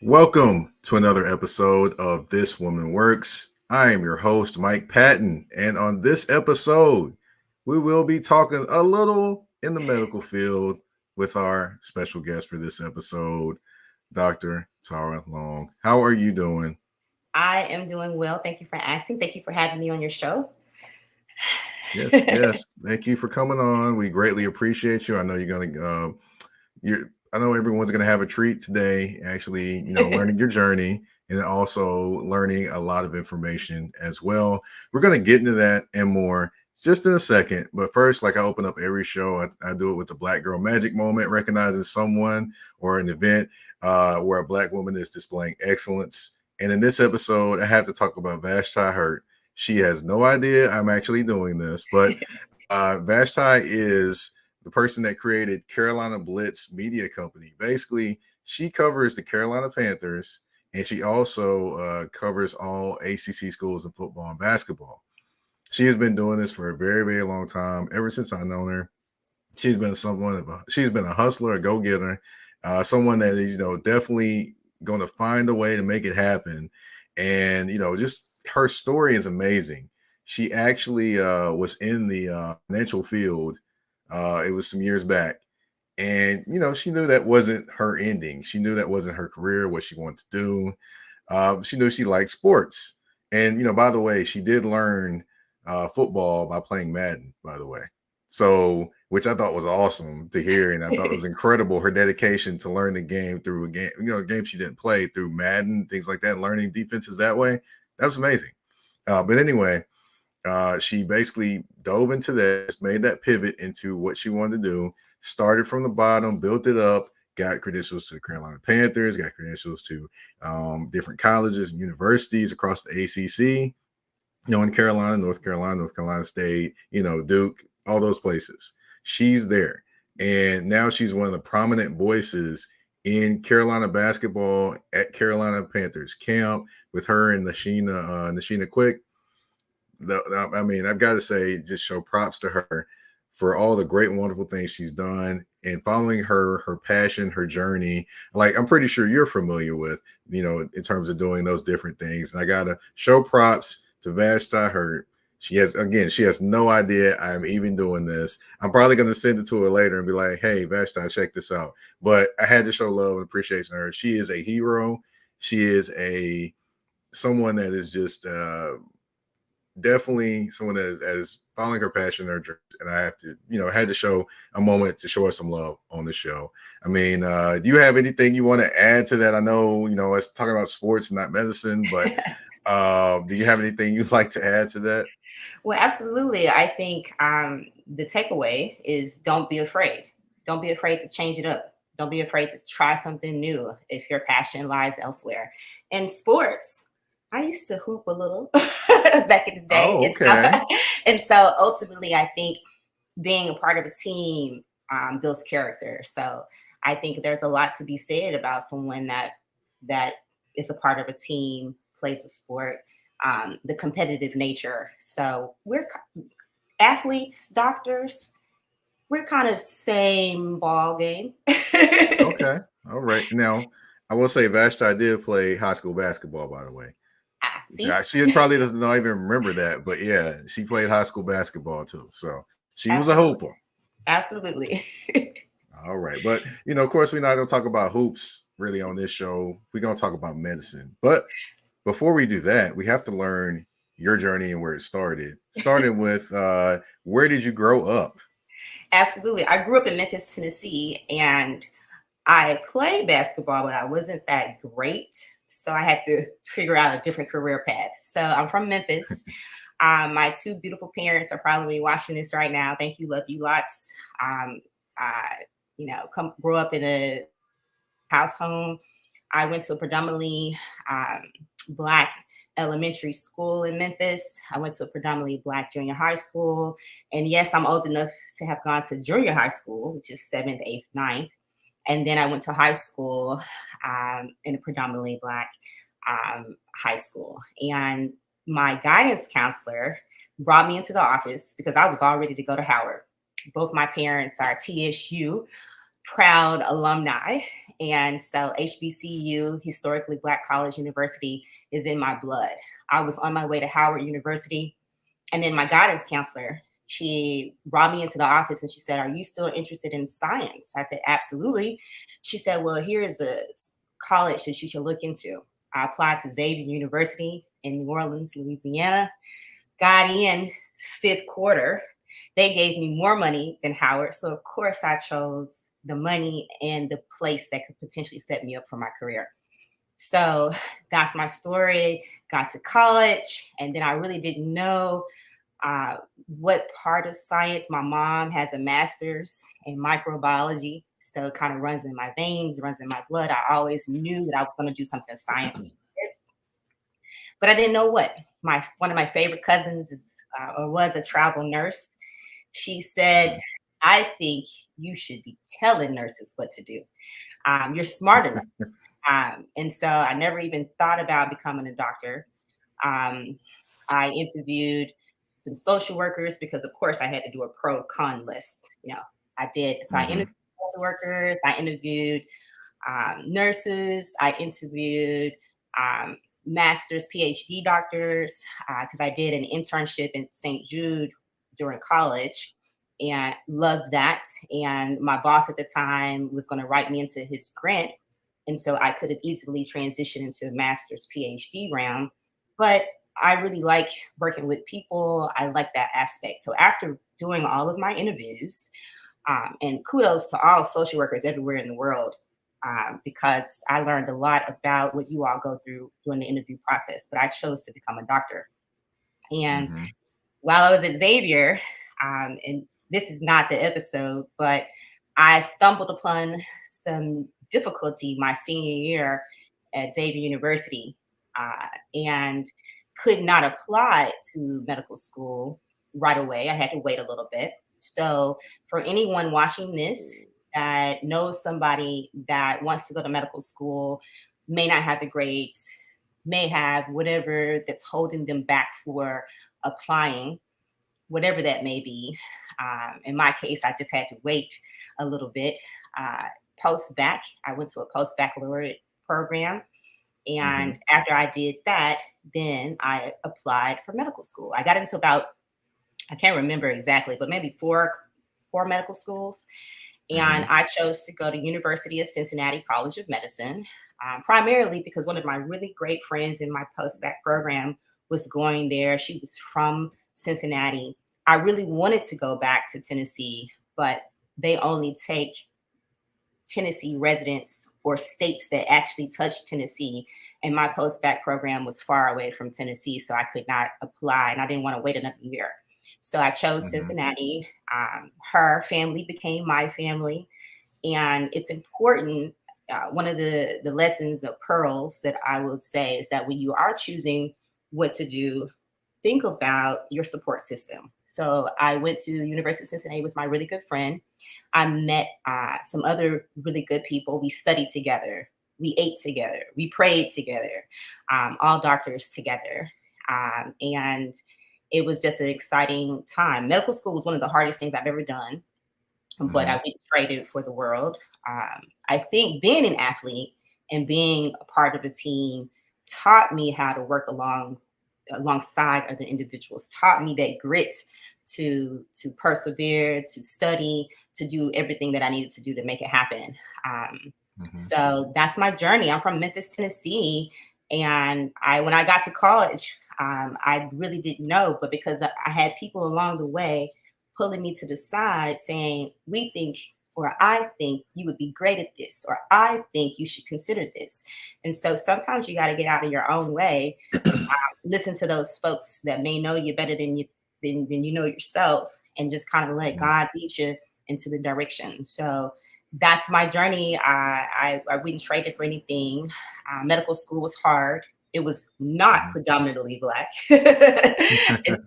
Welcome to another episode of This Woman Works. I am your host, Mike Patton, and on this episode, we will be talking a little in the medical field with our special guest for this episode, Dr. Taura Long. How are you doing? I am doing well. Thank you for asking. Thank you for having me on your show. Yes. Thank you for coming on. We greatly appreciate you. I know I know everyone's going to have a treat today, actually, learning your journey and also learning a lot of information as well. We're going to get into that and more just in a second. But first, like I open up every show, I do it with the Black Girl Magic moment, recognizing someone or an event where a Black woman is displaying excellence. And in this episode, I have to talk about Vashti Hurt. She has no idea I'm actually doing this, but Vashti is the person that created Carolina Blitz Media Company. Basically, she covers the Carolina Panthers, and she also covers all ACC schools in football and basketball. She has been doing this for a very, very long time. Ever since I've known her, she's been a hustler, a go-getter, someone that is definitely going to find a way to make it happen. And just her story is amazing. She actually was in the financial field. It was some years back. And, she knew that wasn't her ending. She knew that wasn't her career, what she wanted to do. She knew she liked sports. And, by the way, she did learn football by playing Madden, by the way. So, which I thought was awesome to hear. And I thought it was incredible, her dedication to learn the game through a game she didn't play through Madden, things like that, learning defenses that way. That's amazing. But anyway, she basically dove into that, made that pivot into what she wanted to do, started from the bottom, built it up, got credentials to the Carolina Panthers, got credentials to different colleges and universities across the ACC, in Carolina, North Carolina State, Duke, all those places. She's there. And now she's one of the prominent voices in Carolina basketball at Carolina Panthers camp with her and Nashina Quick. I mean, I've got to say, just show props to her for all the great, wonderful things she's done and following her passion, her journey. Like, I'm pretty sure you're familiar with, in terms of doing those different things. And I got to show props to Vashti Hurt. She has no idea I'm even doing this. I'm probably going to send it to her later and be like, hey, Vashti, check this out. But I had to show love and appreciation to her. She is a hero. She is someone that is just definitely someone that is following her passion, her dreams, and I have to, had to show a moment to show her some love on the show. I mean, do you have anything you want to add to that? I know, it's talking about sports, not medicine, but do you have anything you'd like to add to that? Well, absolutely. I think the takeaway is don't be afraid. Don't be afraid to change it up. Don't be afraid to try something new if your passion lies elsewhere. In sports, I used to hoop a little back in the day. Oh, okay. And so ultimately, I think being a part of a team builds character. So I think there's a lot to be said about someone that is a part of a team, plays a sport, the competitive nature. So we're athletes, doctors, we're kind of same ball game. Okay. All right. Now, I will say Vashti did play high school basketball, by the way. She probably doesn't even remember that, but yeah, she played high school basketball too. So she was a hooper. Absolutely. All right. But, of course, we're not going to talk about hoops really on this show. We're going to talk about medicine. But before we do that, we have to learn your journey and where it started. Starting with where did you grow up? Absolutely. I grew up in Memphis, Tennessee, and I played basketball, but I wasn't that great. So I had to figure out a different career path. So I'm from Memphis. My two beautiful parents are probably watching this right now. Thank you. Love you lots. Grew up in a house home. I went to a predominantly Black elementary school in Memphis. I went to a predominantly Black junior high school. And yes, I'm old enough to have gone to junior high school, which is 7th, 8th, 9th. And then I went to high school in a predominantly Black high school. And my guidance counselor brought me into the office because I was all ready to go to Howard. Both my parents are TSU proud alumni. And so HBCU, historically Black College University, is in my blood. I was on my way to Howard University, and then my guidance counselor, she brought me into the office and she said, "Are you still interested in science?" I said, "Absolutely." She said, "Well, here is a college that you should look into." I applied to Xavier University in New Orleans, Louisiana, got in fifth quarter. They gave me more money than Howard. So, of course, I chose the money and the place that could potentially set me up for my career. So, that's my story. Got to college, and then I really didn't know uh, what part of science. My mom has a master's in microbiology. So, it kind of runs in my veins, runs in my blood. I always knew that I was going to do something science, but I didn't know what. My one of my favorite cousins is or was a travel nurse. She said, "I think you should be telling nurses what to do. You're smart enough." And so I never even thought about becoming a doctor. Um, I interviewed some social workers because, of course, I had to do a pro con list. I did. So I interviewed Hmm. social workers. I interviewed nurses. I interviewed um, master's, PhD doctors because I did an internship in St. Jude during college and loved that. And my boss at the time was going to write me into his grant. And so I could have easily transitioned into a master's, PhD realm. But I really like working with people. I like that aspect. So after doing all of my interviews, and kudos to all social workers everywhere in the world because I learned a lot about what you all go through during the interview process. But I chose to become a doctor. And Hmm. while I was at Xavier, and this is not the episode, but I stumbled upon some difficulty my senior year at Xavier University and could not apply to medical school right away. I had to wait a little bit. So, for anyone watching this that knows somebody that wants to go to medical school, may not have the grades, may have whatever that's holding them back for applying, whatever that may be. In my case, I just had to wait a little bit. Uh, Post bac, I went to a post baccalaureate program. And Hmm. after I did that, then I applied for medical school. I got into about, I can't remember exactly, but maybe four medical schools. And Hmm. I chose to go to University of Cincinnati College of Medicine, primarily because one of my really great friends in my post-bac program was going there. She was from Cincinnati. I really wanted to go back to Tennessee, but they only take Tennessee residents or states that actually touch Tennessee. And my post-bac program was far away from Tennessee, so I could not apply, and I didn't want to wait another year. So I chose Hmm. Cincinnati. Her family became my family, and it's important. One of the lessons of pearls that I would say is that when you are choosing what to do, think about your support system. So I went to University of Cincinnati with my really good friend. I met some other really good people. We studied together. We ate together. We prayed together. All doctors together. And it was just an exciting time. Medical school was one of the hardest things I've ever done, but I Hmm. wouldn't trade it for the world. I think being an athlete and being a part of a team taught me how to work alongside other individuals, taught me that grit to persevere, to study, to do everything that I needed to do to make it happen. Um, Hmm. so that's my journey. I'm from Memphis, Tennessee, and I when I got to college, I really didn't know, but because I had people along the way pulling me to the side saying, "We think, or I think you would be great at this, or I think you should consider this." And so sometimes you got to get out of your own way, listen to those folks that may know you better than you know yourself, and just kind of let God lead you into the direction. So that's my journey. I wouldn't trade it for anything. Medical school was hard. It was not Hmm. predominantly black, and,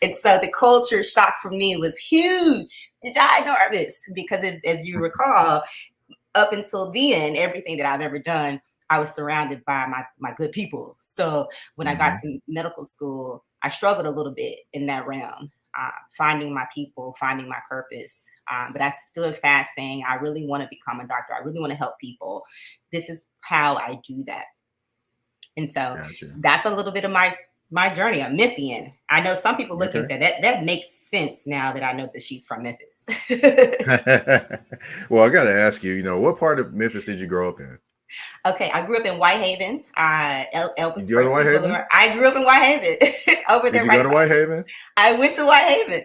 and so the culture shock for me was huge. Ginormous because, as you recall, up until then, everything that I've ever done, I was surrounded by my good people. So when I got Hmm. to medical school, I struggled a little bit in that realm. finding my people, finding my purpose. But I stood fast saying, I really want to become a doctor. I really want to help people. This is how I do that. And so Gotcha. that's a little bit of my journey, a Memphian. I know some people look and Okay. say that makes sense now that I know that she's from Memphis. Well, I got to ask you, what part of Memphis did you grow up in? Okay, I grew up in Whitehaven, Did Elvis you go to Presley Boulevard. Whitehaven? I grew up in Whitehaven, over Did there, you go right to by. Whitehaven? I went to Whitehaven,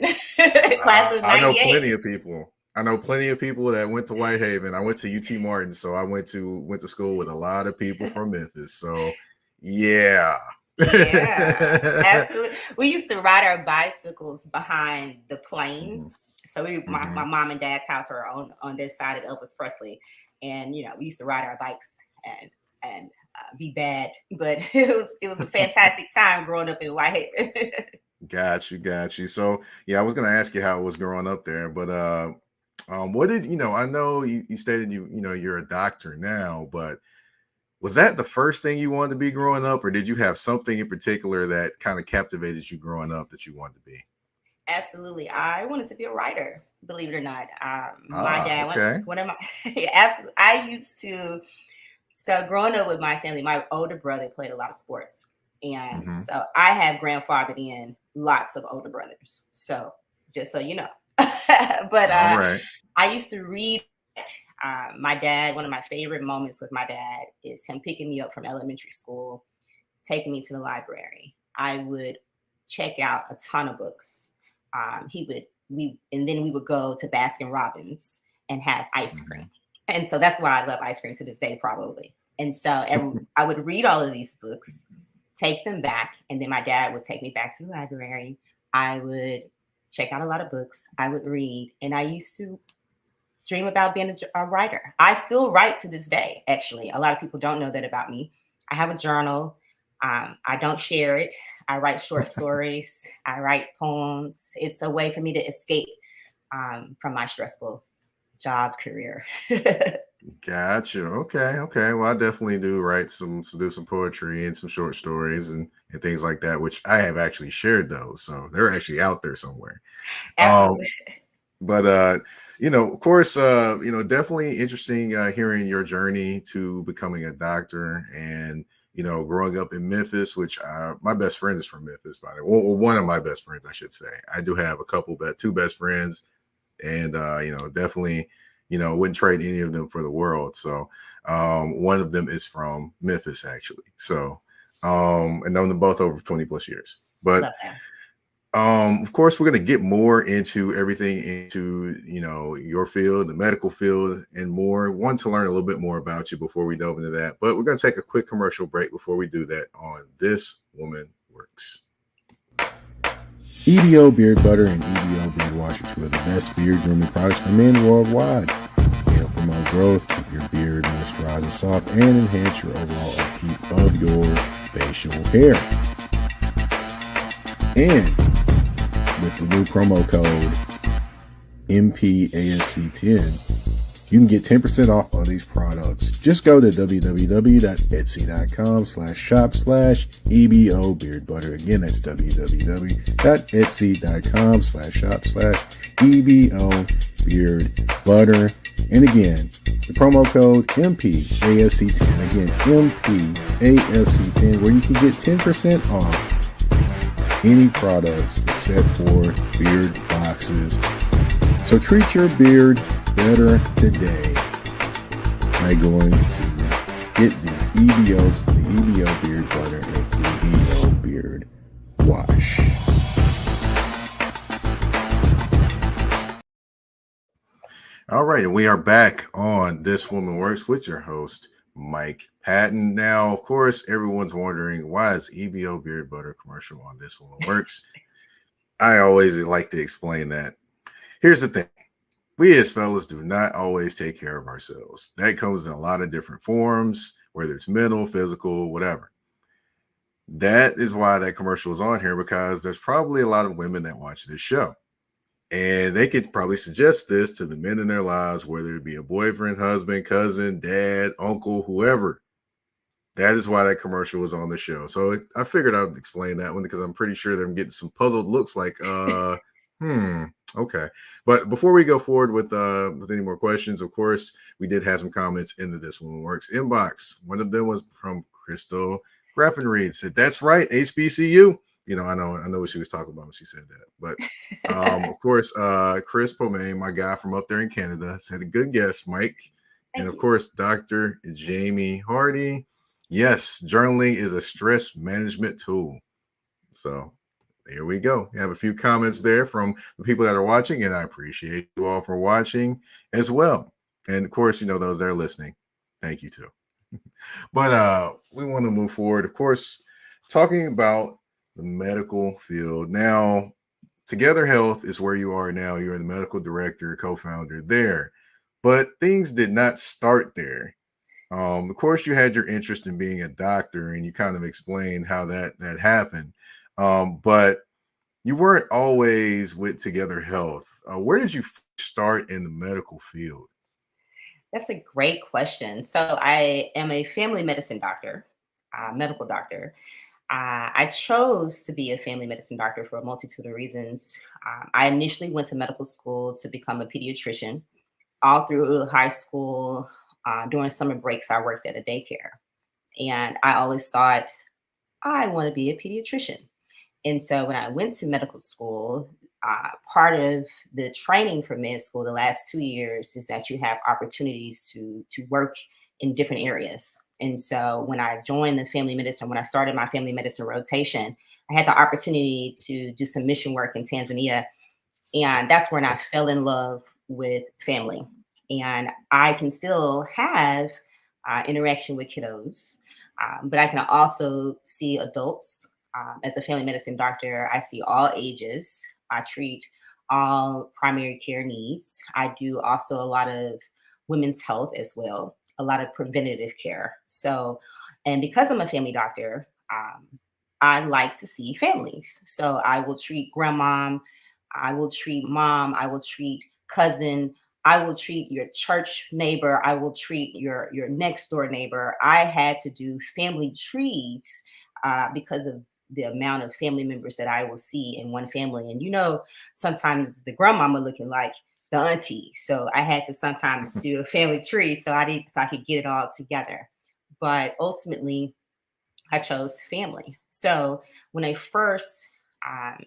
class of I know '98. plenty of people. I know plenty of people that went to Whitehaven. I went to UT Martin, so I went to school with a lot of people from Memphis. So, yeah. Yeah, absolutely. We used to ride our bicycles behind the plane. Hmm. So my Hmm. mom and dad's house are on this side of Elvis Presley, and we used to ride our bikes and be bad, but it was a fantastic time growing up in Whitehaven. Got you. So, yeah, I was gonna ask you how it was growing up there, but what did I know you stated you're a doctor now, but was that the first thing you wanted to be growing up, or did you have something in particular that kind of captivated you growing up that you wanted to be? Absolutely, I wanted to be a writer. Believe it or not, my Ah, dad, okay. one of my, absolutely, I used to. So growing up with my family, my older brother played a lot of sports. And Hmm. so I have grandfathered in lots of older brothers. So just so you know. But All right. I used to read. My dad, one of my favorite moments with my dad is him picking me up from elementary school, taking me to the library. I would check out a ton of books. And then we would go to Baskin Robbins and have ice Mhm. cream. And so that's why I love ice cream to this day, probably. And so I would read all of these books, take them back, and then my dad would take me back to the library. I would check out a lot of books. I would read, and I used to dream about being a writer. I still write to this day, actually. A lot of people don't know that about me. I have a journal. I don't share it. I write short stories. I write poems. It's a way for me to escape from my stressful job career. Got you. Okay. Okay. Well, I definitely do write do some poetry and some short stories and things like that, which I have actually shared those. So they're actually out there somewhere. Absolutely. Um, but of course, definitely interesting hearing your journey to becoming a doctor and growing up in Memphis, which my best friend is from Memphis, by the way. Well, one of my best friends, I should say. I do have a couple, but two best friends, and definitely, wouldn't trade any of them for the world. So, one of them is from Memphis, actually. So, and known them both over 20 plus years. But Love that. of course, we're going to get more into everything into your field, the medical field, and more. Want to learn a little bit more about you before we delve into that, but we're going to take a quick commercial break before we do that on This Woman Works. EBO Beard Butter and EBO Beard Wash are two of the best beard grooming products for men worldwide. They help promote growth, keep your beard moisturized and soft, and enhance your overall upkeep of your facial hair. And with the new promo code MPAFC10, you can get 10% off all these products. Just go to www.etsy.com/shop/EBO Beard Butter. Again, that's www.etsy.com/shop/EBO Beard Butter. And again, the promo code MPAFC10. Again, MPAFC10, where you can get 10% off any products except for beard boxes. So treat your beard better today by going to get this the EBO Beard Butter and EBO Beard Wash. All right, and we are back on This Woman Works with your host, Mike Patton. Now, of course, everyone's wondering, why is EBO Beard Butter commercial on This Woman Works? I always like to explain that. Here's the thing. We as fellas do not always take care of ourselves. That comes in a lot of different forms, whether it's mental, physical, whatever. That is why that commercial is on here, because there's probably a lot of women that watch this show. And they could probably suggest this to the men in their lives, whether it be a boyfriend, husband, cousin, dad, uncle, whoever. That is why that commercial was on the show. So I figured I'd explain that one, because I'm pretty sure they're getting some puzzled looks like, Hmm. Okay. But before we go forward with any more questions, of course, we did have some comments into this one works inbox. One of them was from Crystal Graffenreed. Said, "That's right, HBCU." I know what she was talking about when she said that. But of course, Chris Pomain, my guy from up there in Canada, said a good guess, Mike. And Thank of you. course, Dr. Jamie Hardy. Yes, journaling is a stress management tool. So there we go. We have a few comments there from the people that are watching, and I appreciate you all for watching as well. And of course, those that are listening, thank you too. But we want to move forward, of course, talking about the medical field. Now, Together Health is where you are now. You're the medical director, co-founder there. But things did not start there. Of course, you had your interest in being a doctor, and you kind of explained how that happened. But you weren't always with Together Health. Where did you start in the medical field? That's a great question. So I am a family medicine doctor, medical doctor. I chose to be a family medicine doctor for a multitude of reasons. I initially went to medical school to become a pediatrician. All through high school, during summer breaks, I worked at a daycare. And I always thought, I want to be a pediatrician. And so when I went to medical school, part of the training for med school the last 2 years is that you have opportunities to work in different areas. And so when I joined the family medicine, when I started my family medicine rotation, I had the opportunity to do some mission work in Tanzania, and that's when I fell in love with family. And I can still have interaction with kiddos, but I can also see adults. As a family medicine doctor, I see all ages. I treat all primary care needs. I do also a lot of women's health as well, a lot of preventative care. So, and because I'm a family doctor, I like to see families. So I will treat grandmom, I will treat mom, I will treat cousin, I will treat your church neighbor, I will treat your next door neighbor. I had to do family trees because of the amount of family members that I will see in one family. And sometimes the grandmama looking like the auntie. So I had to sometimes do a family tree so I could get it all together. But ultimately, I chose family. So when I first um,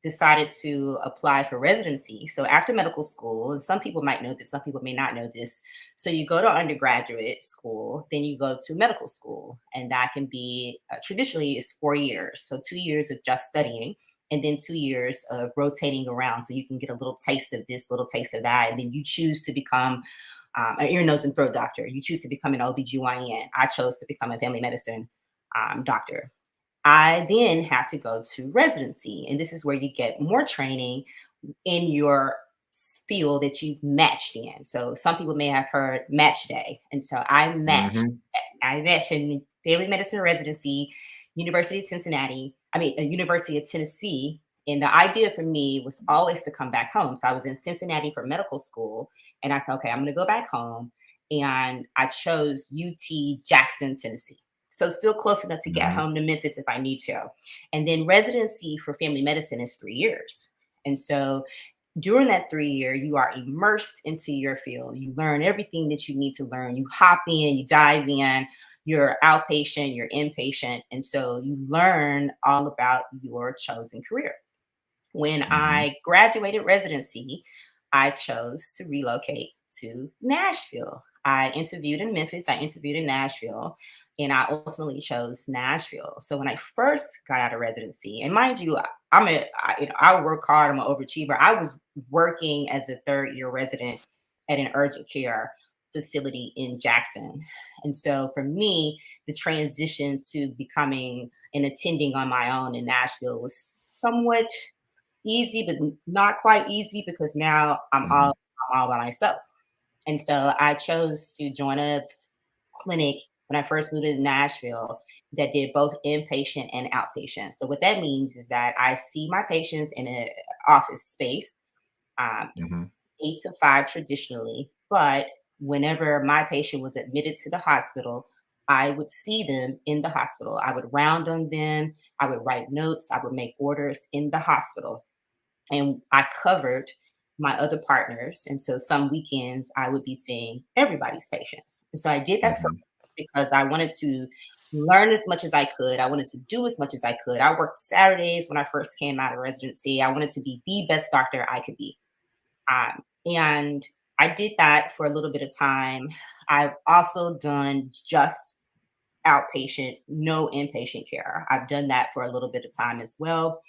decided to apply for residency, so after medical school, and some people might know this, some people may not know this. So you go to undergraduate school, then you go to medical school, and that can be traditionally is 4 years. So 2 years of just studying. And then 2 years of rotating around so you can get a little taste of this, little taste of that. And then you choose to become an ear, nose, and throat doctor. You choose to become an OBGYN. I chose to become a family medicine doctor. I then have to go to residency, and this is where you get more training in your field that you've matched in. So some people may have heard match day, and so I matched. Hmm. I matched in family medicine residency, University of Cincinnati. I mean, University of Tennessee. And the idea for me was always to come back home. So I was in Cincinnati for medical school, and I said, okay, I'm going to go back home. And I chose UT Jackson, Tennessee. So still close enough to get Hmm. home to Memphis if I need to. And then residency for family medicine is 3 years. And so during that 3 year, you are immersed into your field. You learn everything that you need to learn. You hop in, you dive in, you're outpatient, you're inpatient. And so you learn all about your chosen career. When Hmm. I graduated residency, I chose to relocate to Nashville. I interviewed in Memphis, I interviewed in Nashville, and I ultimately chose Nashville. So when I first got out of residency, and mind you, I work hard, I'm an overachiever. I was working as a third year resident at an urgent care facility in Jackson. And so for me, the transition to becoming and attending on my own in Nashville was somewhat easy, but not quite easy because now Hmm. I'm all by myself. And so I chose to join a clinic when I first moved to Nashville that did both inpatient and outpatient. So what that means is that I see my patients in an office space, um, Hmm. 8 to 5 traditionally, but whenever my patient was admitted to the hospital, I would see them in the hospital. I would round on them. I would write notes. I would make orders in the hospital. and I covered my other partners. And so some weekends I would be seeing everybody's patients. And so I did that first Hmm. because I wanted to learn as much as I could. I wanted to do as much as I could. I worked Saturdays when I first came out of residency. I wanted to be the best doctor I could be. And I did that for a little bit of time. I've also done just outpatient, no inpatient care. I've done that for a little bit of time as well.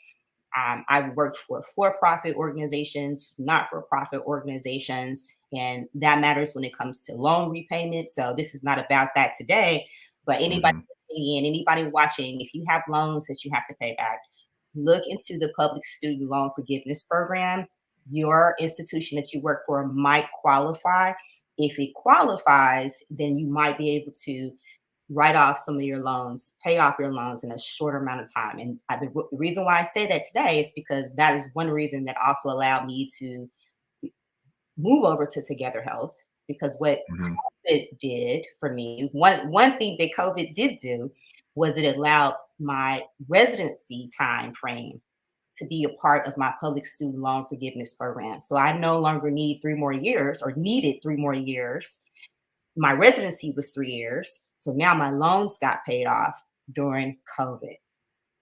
I've worked for profit organizations, not for profit organizations, and that matters when it comes to loan repayment. So, this is not about that today, but anybody Hmm. listening in, anybody watching, if you have loans that you have to pay back, look into the public student loan forgiveness program. Your institution that you work for might qualify. If it qualifies, then you might be able to write off some of your loans, pay off your loans in a shorter amount of time. And the reason why I say that today is because that is one reason that also allowed me to move over to Together Health. Because what Hmm. COVID did for me, one thing that COVID did do was it allowed my residency time frame to be a part of my public student loan forgiveness program. So I no longer need 3 more years or needed 3 more years. My residency was 3 years. So now my loans got paid off during COVID,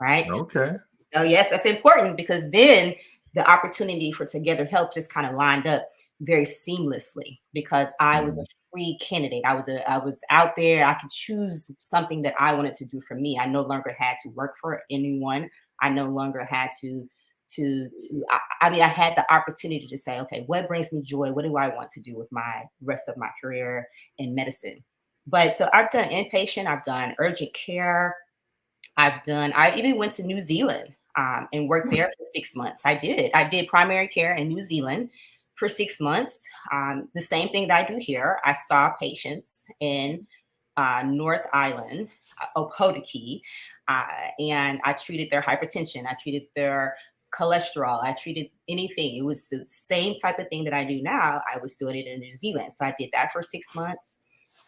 right? Okay. So yes, that's important because then the opportunity for Together Health just kind of lined up very seamlessly because I was a Hmm. free candidate. I was out there. I could choose something that I wanted to do for me. I no longer had to work for anyone. I no longer had to I had the opportunity to say, okay, what brings me joy? What do I want to do with my rest of my career in medicine? But so I've done inpatient, I've done urgent care, I even went to New Zealand and worked there for 6 months. I did primary care in New Zealand for 6 months. The same thing that I do here. I saw patients in North Island, Okotiki, uh, and I treated their hypertension. I treated their cholesterol. I treated anything. It was the same type of thing that I do now. I was doing it in New Zealand. So I did that for 6 months.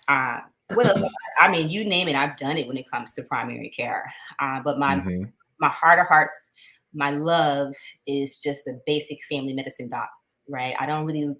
Uh, what else? I mean, you name it, I've done it when it comes to primary care. But Hmm. my heart of hearts, my love is just the basic family medicine doc, right? I don't really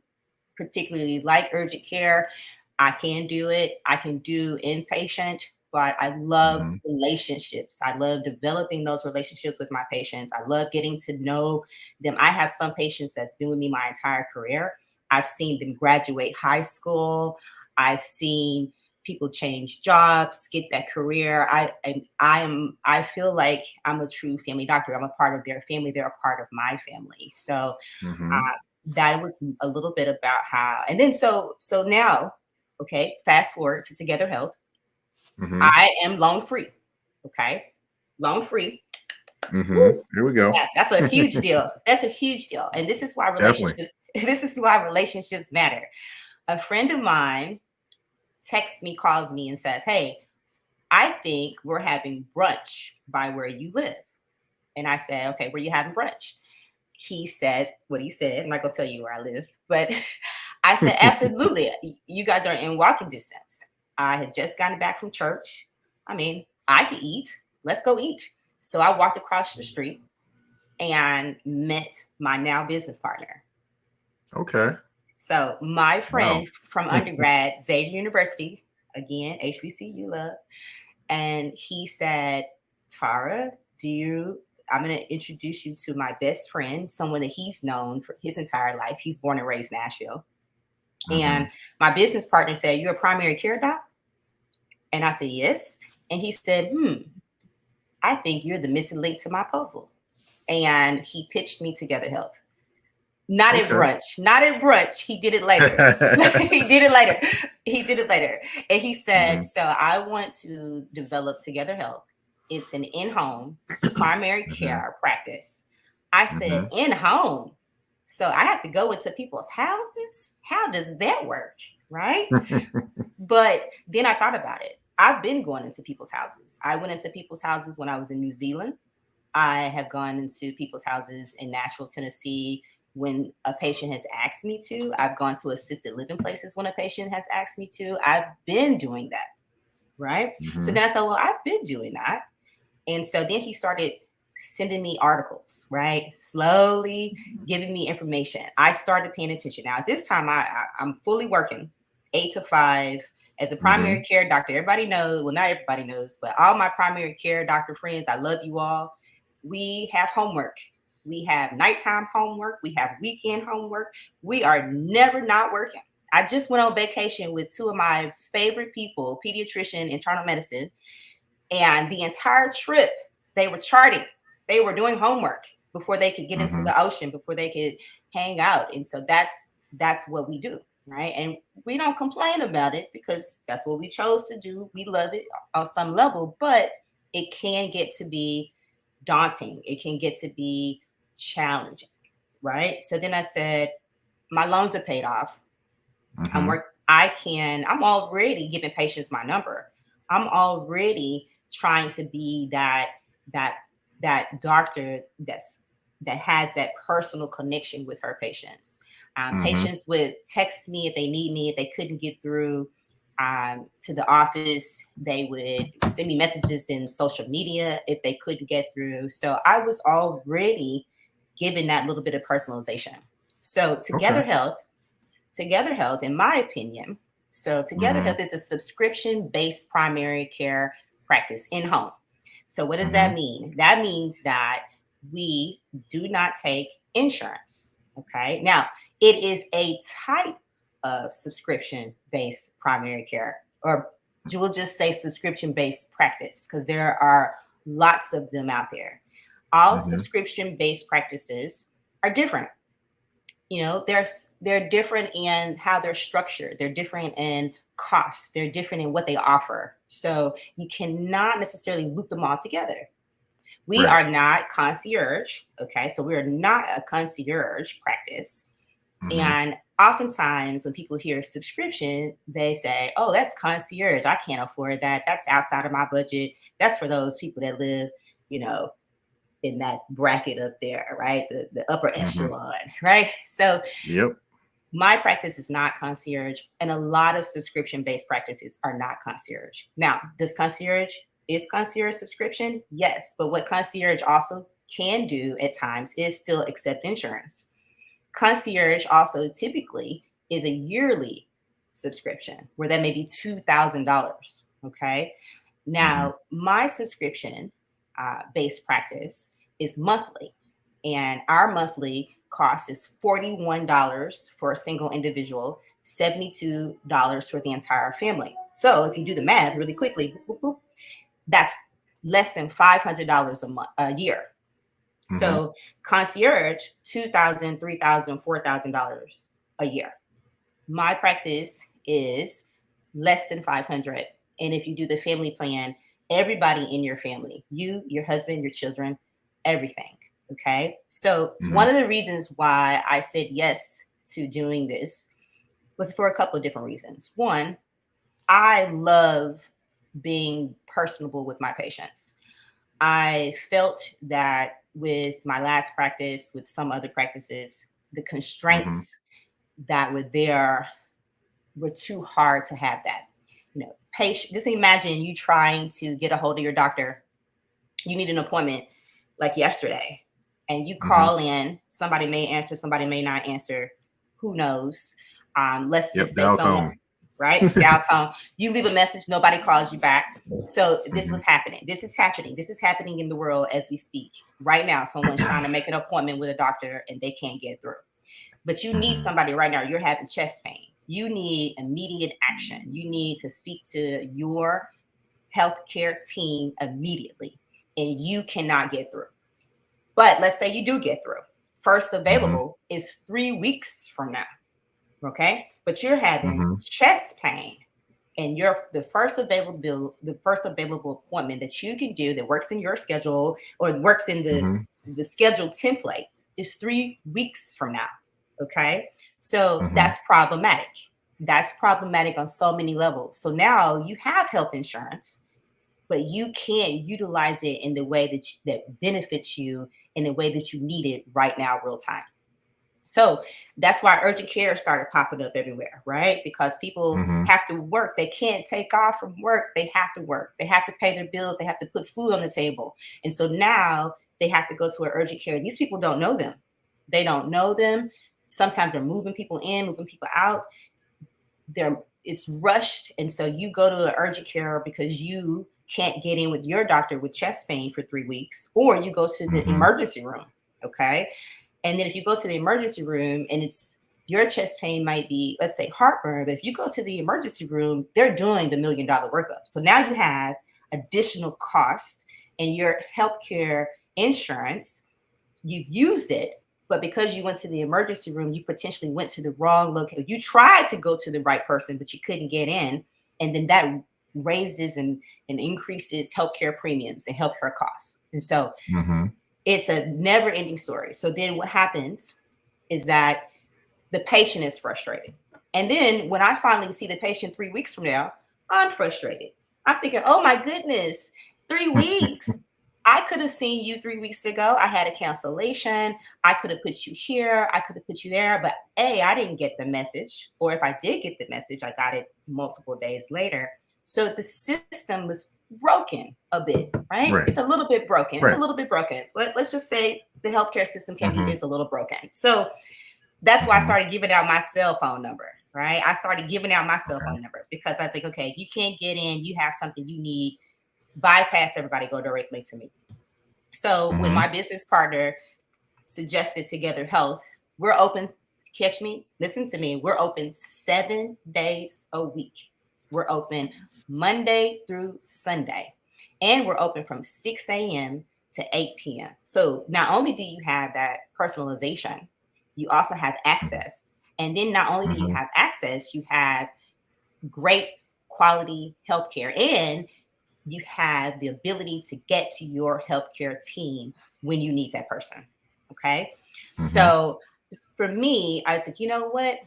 particularly like urgent care. I can do it. I can do inpatient, but I love Hmm. relationships. I love developing those relationships with my patients. I love getting to know them. I have some patients that's been with me my entire career. I've seen them graduate high school. I've seen people change jobs, get that career. I feel like I'm a true family doctor. I'm a part of their family. They're a part of my family. So Hmm. uh, that was a little bit about how, and then so now, okay, fast forward to Together Health. Hmm. I am loan free. Okay, loan free. Hmm. Woo, Here we go. yeah, that's a huge deal. That's a huge deal, and this is why Definitely. relationships. This is why relationships matter. A friend of mine texts me, calls me, and says, "Hey, I think we're having brunch by where you live." And I said, "Okay, where you having brunch?" He said what he said. I'm not gonna tell you where I live, but I said, absolutely. You guys are in walking distance. I had just gotten back from church. I mean, I could eat. Let's go eat. So I walked across the street and met my now business partner. Okay. So my Wow. friend from undergrad, Xavier University, again, HBCU love. And he said, Tara, do you I'm going to introduce you to my best friend, someone that he's known for his entire life. He's born and raised in Nashville. And Hmm. my business partner said, "You're a primary care doc?" And I said, "Yes." And he said, I think you're the missing link to my puzzle. And he pitched me Together Health. Not at Okay. brunch. Not at brunch. He did it later. He did it later. He did it later. And he said, Hmm. so I want to develop Together Health. It's an in-home primary Hmm. care practice. I said, Hmm. in-home. So I have to go into people's houses. How does that work? Right. But then I thought about it. I've been going into people's houses. I went into people's houses when I was in New Zealand. I have gone into people's houses in Nashville, Tennessee when a patient has asked me to. I've gone to assisted living places when a patient has asked me to. I've been doing that. Right. So Hmm. then I said, well, I've been doing that. And so then he started sending me articles, right? Slowly giving me information. I started paying attention. Now, at this time, I'm fully working 8 to 5 as a primary Mm-hmm. care doctor. Everybody knows, well, not everybody knows, but all my primary care doctor friends, I love you all. We have homework. We have nighttime homework. We have weekend homework. We are never not working. I just went on vacation with two of my favorite people, pediatrician, internal medicine, and the entire trip, they were charting. They were doing homework before they could get into Mm-hmm. the ocean, before they could hang out. And so that's what we do, right? And we don't complain about it because that's what we chose to do. We love it on some level, but it can get to be daunting. It can get to be challenging, right? So then I said, my loans are paid off. Mm-hmm. I'm already giving patients my number. I'm already trying to be that that doctor that has that personal connection with her patients. Mm-hmm. Patients would text me if they need me, if they couldn't get through to the office. They would send me messages in social media if they couldn't get through. So I was already given that little bit of personalization. So Okay. Together Health, in my opinion, so Together Mm-hmm. Health is a subscription based primary care practice in home. So, what does that Mm-hmm. mean? That means that we do not take insurance. Okay. Now, it is a type of subscription based primary care, or we'll just say subscription based practice, because there are lots of them out there. All Mm-hmm. subscription based practices are different. They're different in how they're structured, they're different in costs, they're different in what they offer, so you cannot necessarily loop them all together. We Right. are not concierge. Okay, so we are not a concierge practice. Mm-hmm. And oftentimes when people hear subscription, they say, oh, that's concierge, I can't afford that, that's outside of my budget, that's for those people that live, you know in that bracket up there, right? The upper Mm-hmm. echelon, right? So Yep. my practice is not concierge, and a lot of subscription based practices are not concierge. Now, is concierge subscription? Yes, but what concierge also can do at times is still accept insurance. Concierge also typically is a yearly subscription where that may be $2,000. Okay. Mm-hmm. Now, my subscription based practice is monthly, and our monthly cost is $41 for a single individual, $72 for the entire family. So, if you do the math really quickly, whoop, whoop, that's less than $500 a year. Mm-hmm. So, concierge, $2,000, $3,000, $4,000 a year. My practice is less than 500. And if you do the family plan, everybody in your family, you, your husband, your children, everything. Okay. So, Mm-hmm. one of the reasons why I said yes to doing this was for a couple of different reasons. One, I love being personable with my patients. I felt that with my last practice, with some other practices, the Mm-hmm. constraints that were there were too hard to have that. Patient. Just imagine you trying to get a hold of your doctor. You need an appointment like yesterday, and you Mm-hmm. call in. Somebody may answer, somebody may not answer. Who knows? Let's Yep. just say Dallas someone, home. right? Dial tone. You leave a message, nobody calls you back. So this Mm-hmm. was happening. This is happening. This is happening in the world as we speak. Right now, someone's trying to make an appointment with a doctor and they can't get through. But you need Mm-hmm. somebody right now. You're having chest pain. You need immediate action. You need to speak to your healthcare team immediately, and you cannot get through. But let's say you do get through. First Mm-hmm. available is 3 weeks from now. Okay. But you're having Mm-hmm. chest pain, and the first available appointment that you can do that works in your schedule or works in Mm-hmm. the scheduled template is 3 weeks from now. Okay. So Mm-hmm. that's problematic. That's problematic on so many levels. So now you have health insurance, but you can't utilize it in the way that benefits you in the way that you need it right now, real time. So that's why urgent care started popping up everywhere, right? Because people Mm-hmm. have to work. They can't take off from work. They have to work. They have to pay their bills. They have to put food on the table. And so now they have to go to an urgent care. These people don't know them. They don't know them. Sometimes they're moving people in, moving people out. It's rushed. And so you go to an urgent care because you can't get in with your doctor with chest pain for 3 weeks, or you go to the emergency room. Okay. And then if you go to the emergency room and it's your chest pain might be, let's say, heartburn, but if you go to the emergency room, they're doing the $1 million workup. So now you have additional costs in your healthcare insurance. You've used it, but because you went to the emergency room, you potentially went to the wrong location. You tried to go to the right person, but you couldn't get in. And then that raises and increases healthcare premiums and healthcare costs. And so it's a never ending story. So then what happens is that the patient is frustrated. And then when I finally see the patient 3 weeks from now, I'm frustrated. I'm thinking, oh my goodness, 3 weeks. I could have seen you 3 weeks ago. I had a cancellation. I could have put you here. I could have put you there. But A, I didn't get the message. Or if I did get the message, I got it multiple days later. So the system was broken a bit, right? It's a little bit broken. It's a little bit broken. Let's just say the healthcare system is a little broken. So that's why I started giving out my cell phone number, right? I started giving out my cell phone number because I was like, okay, if you can't get in, you have something you need, bypass everybody, go directly to me. So when my business partner suggested Together Health, we're open, catch me, listen to me, we're open 7 days a week. We're open Monday through Sunday. And we're open from 6 a.m. to 8 p.m. So not only do you have that personalization, you also have access. And then not only do you have access, you have great quality healthcare, and you have the ability to get to your healthcare team when you need that person. Okay. So for me, I was like, you know what?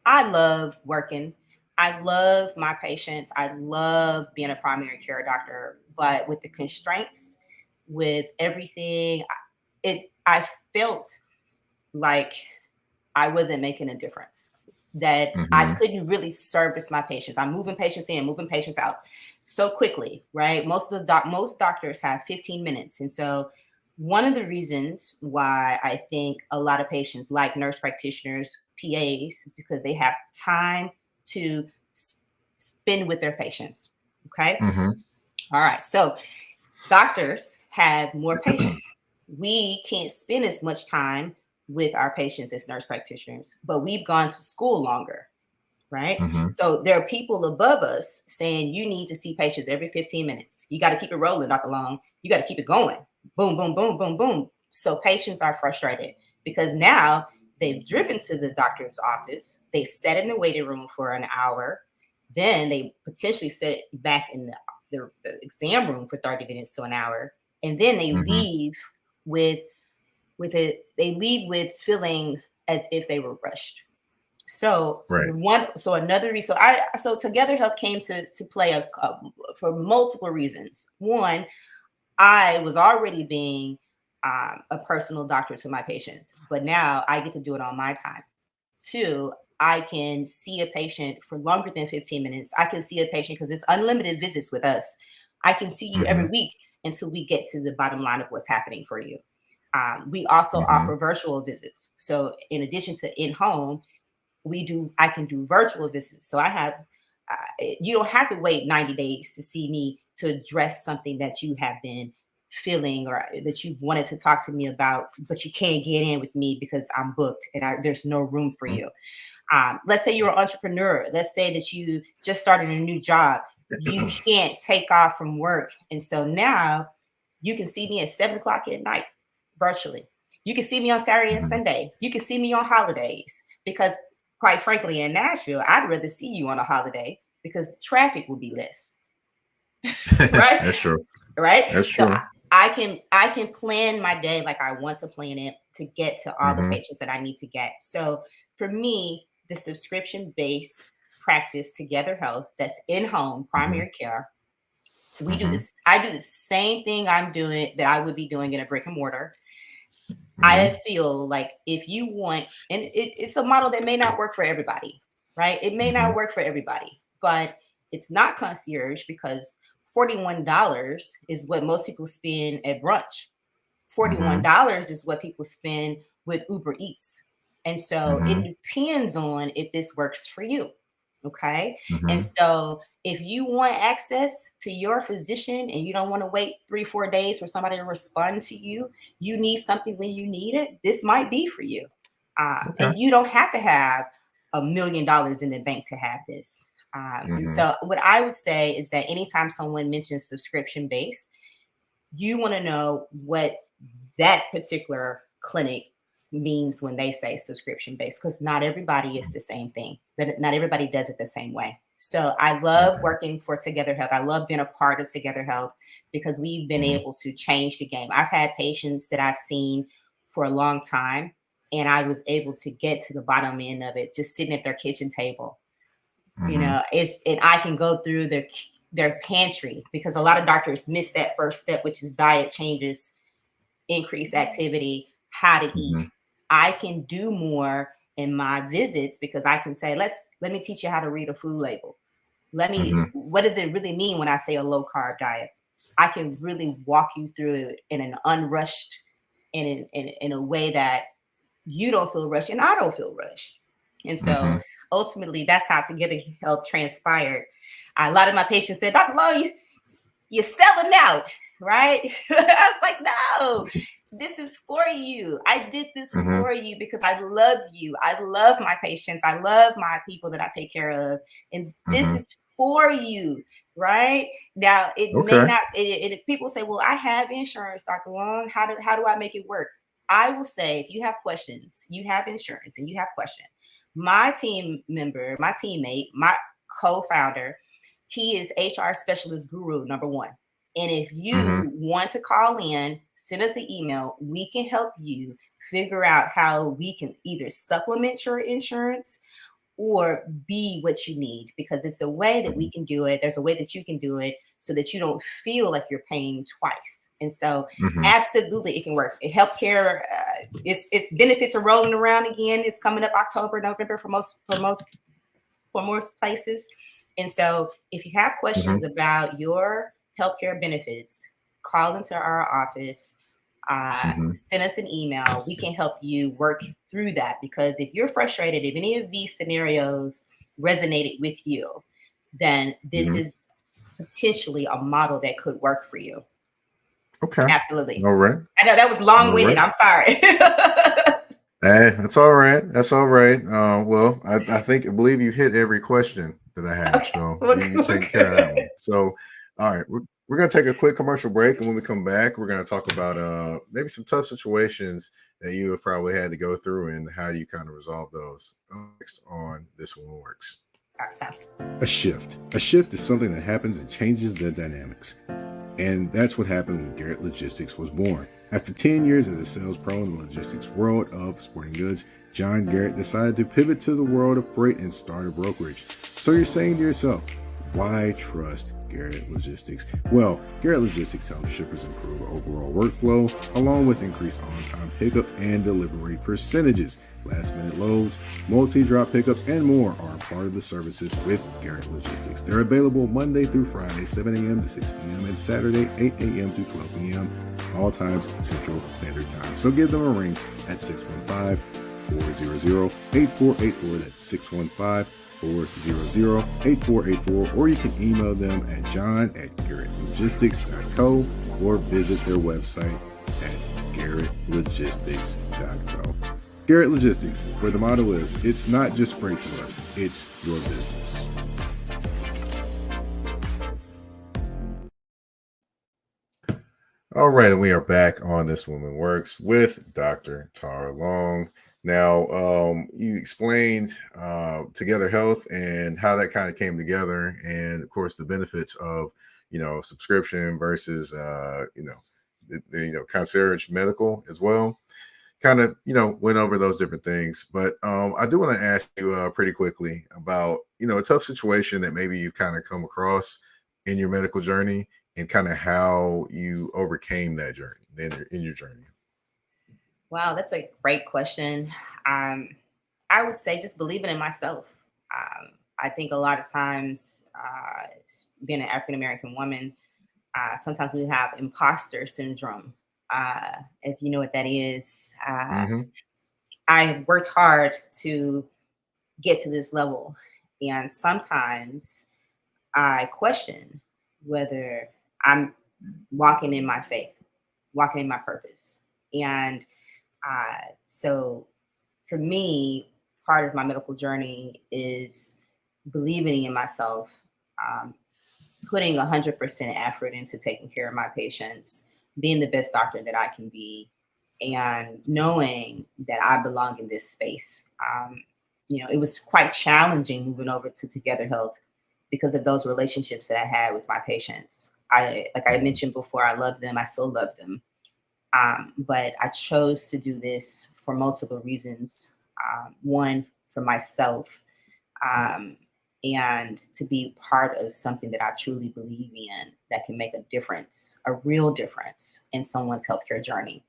I love working. I love my patients. I love being a primary care doctor, but with the constraints, with everything, I felt like I wasn't making a difference, that I couldn't really service my patients. I'm moving patients in, moving patients out so quickly, right? Most doctors have 15 minutes. And so one of the reasons why I think a lot of patients like nurse practitioners, PAs, is because they have time to spend with their patients. Okay. All right. So doctors have more patients. We can't spend as much time with our patients as nurse practitioners, but we've gone to school longer, right? So there are people above us saying you need to see patients every 15 minutes. You got to keep it rolling, Dr. Long. You got to keep it going. Boom, boom, boom, boom, boom. So patients are frustrated because now they've driven to the doctor's office. They sat in the waiting room for an hour. Then they potentially sit back in the exam room for 30 minutes to an hour. And then they leave with feeling as if they were rushed. So another reason, so Together Health came to play for multiple reasons. One, I was already being a personal doctor to my patients, but now I get to do it on my time. Two, I can see a patient for longer than 15 minutes. I can see a patient because it's unlimited visits with us. I can see you every week until we get to the bottom line of what's happening for you. We also offer virtual visits. So in addition to in-home, I can do virtual visits. So I have, you don't have to wait 90 days to see me to address something that you have been feeling or that you wanted to talk to me about, but you can't get in with me because I'm booked and there's no room for you. Let's say you're an entrepreneur. Let's say that you just started a new job. You can't take off from work. And so now you can see me at 7:00 at night virtually. You can see me on Saturday and Sunday. You can see me on holidays because, quite frankly, in Nashville, I'd rather see you on a holiday because traffic will be less. Right? That's true. Right? That's true. So I can plan my day like I want to plan it to get to all the patients that I need to get. So for me, the subscription-based practice Together Health that's in-home primary care, we do this. I do the same thing I'm doing that I would be doing in a brick and mortar. I feel like if you want, and it's a model that may not work for everybody, right? It may not work for everybody, but it's not concierge because $41 is what most people spend at brunch. $41 is what people spend with Uber Eats. And so it depends on if this works for you. Okay. And so if you want access to your physician and you don't want to wait 3, 4 days for somebody to respond to you, you need something when you need it, this might be for you. Okay. And you don't have to have $1 million in the bank to have this. And so what I would say is that anytime someone mentions subscription based, you want to know what that particular clinic means when they say subscription based, because not everybody is the same thing, but not everybody does it the same way. So I love Okay. working for Together Health. I love being a part of Together Health because we've been able to change the game. I've had patients that I've seen for a long time, and I was able to get to the bottom end of it just sitting at their kitchen table. It's, and I can go through their pantry, because a lot of doctors miss that first step, which is diet changes, increase activity, how to eat. I can do more in my visits because I can say, let me teach you how to read a food label. What does it really mean when I say a low carb diet? I can really walk you through it in an unrushed, in a way that you don't feel rushed and I don't feel rushed. And so ultimately, that's how Together Health transpired. A lot of my patients said, Dr. Long, you're selling out, right? I was like, no, this is for you. I did this for you because I love you. I love my patients. I love my people that I take care of. And this is for you, right? Now, it may Okay. not, people say, well, I have insurance, Dr. Long. How do I make it work? I will say, if you have questions, you have insurance and you have questions, my team member, my teammate, my co-founder, he is HR specialist guru number one. And if you want to call in, send us an email. We can help you figure out how we can either supplement your insurance or be what you need, because it's the way that we can do it. There's a way that you can do it so that you don't feel like you're paying twice. And so absolutely it can work. Healthcare, its benefits are rolling around again. It's coming up October, November for most places. And so if you have questions about your healthcare benefits, call into our office, send us an email. We can help you work through that, because if you're frustrated, if any of these scenarios resonated with you, then this is potentially a model that could work for you. Okay. Absolutely. All right. I know that was long-winded. I'm sorry. Hey, that's all right. That's all right. Well, I believe you've hit every question that I had, Okay. so Well, you've taken care of that one. So, all right, we're gonna take a quick commercial break, and when we come back, we're gonna talk about maybe some tough situations that you have probably had to go through and how you kind of resolve those. Next on This One Works. A shift. A shift is something that happens and changes the dynamics. And that's what happened when Garrett Logistics was born. After 10 years as a sales pro in the logistics world of sporting goods, John Garrett decided to pivot to the world of freight and start a brokerage. So you're saying to yourself, why trust Garrett Logistics? Well, Garrett Logistics helps shippers improve overall workflow, along with increased on-time pickup and delivery percentages. Last-minute loads, multi-drop pickups, and more are part of the services with Garrett Logistics. They're available Monday through Friday, 7 a.m. to 6 p.m., and Saturday, 8 a.m. to 12 p.m., all times Central Standard Time. So give them a ring at 615-400-8484. That's 615-400-8484, or you can email them at john@garrettlogistics.co or visit their website at garrettlogistics.co. Garrett Logistics, where the motto is, it's not just freight to us, it's your business. All right, and we are back on This Woman Works with Dr. Taura Long. Now, you explained Together Health and how that kind of came together, and of course the benefits of subscription versus concierge medical as well. Kind of went over those different things, but I do want to ask you pretty quickly about a tough situation that maybe you've kind of come across in your medical journey, and kind of how you overcame that journey in your journey. Wow, that's a great question. I would say just believing in myself. I think a lot of times, being an African American woman, sometimes we have imposter syndrome. If you know what that is, Hmm. I have worked hard to get to this level. And sometimes I question whether I'm walking in my faith, walking in my purpose. And so for me, part of my medical journey is believing in myself, um, putting 100% effort into taking care of my patients, being the best doctor that I can be, and knowing that I belong in this space. It was quite challenging moving over to Together Health because of those relationships that I had with my patients. Like I Hmm. mentioned before, I love them. I still love them. But I chose to do this for multiple reasons. One, for myself, um, and to be part of something that I truly believe in that can make a difference, a real difference in someone's healthcare journey.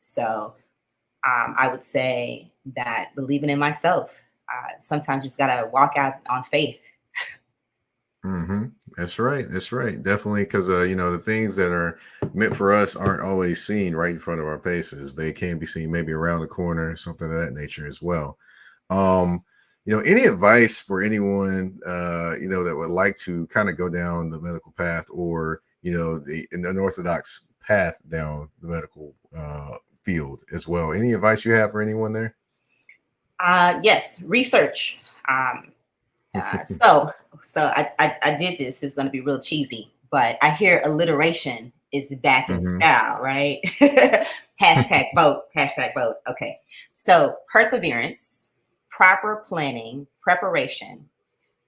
So I would say that believing in myself, sometimes you just got to walk out on faith. Hmm. That's right. That's right. Definitely, because the things that are meant for us aren't always seen right in front of our faces. They can be seen maybe around the corner, something of that nature as well. Um, any advice for anyone that would like to kind of go down the medical path, or the an unorthodox path down the medical field as well? Any advice you have for anyone there? Yes, research. Um, so I did this. It's going to be real cheesy, but I hear alliteration is back in Hmm. style, right? Hashtag vote. Hashtag vote. Okay. So perseverance, proper planning, preparation,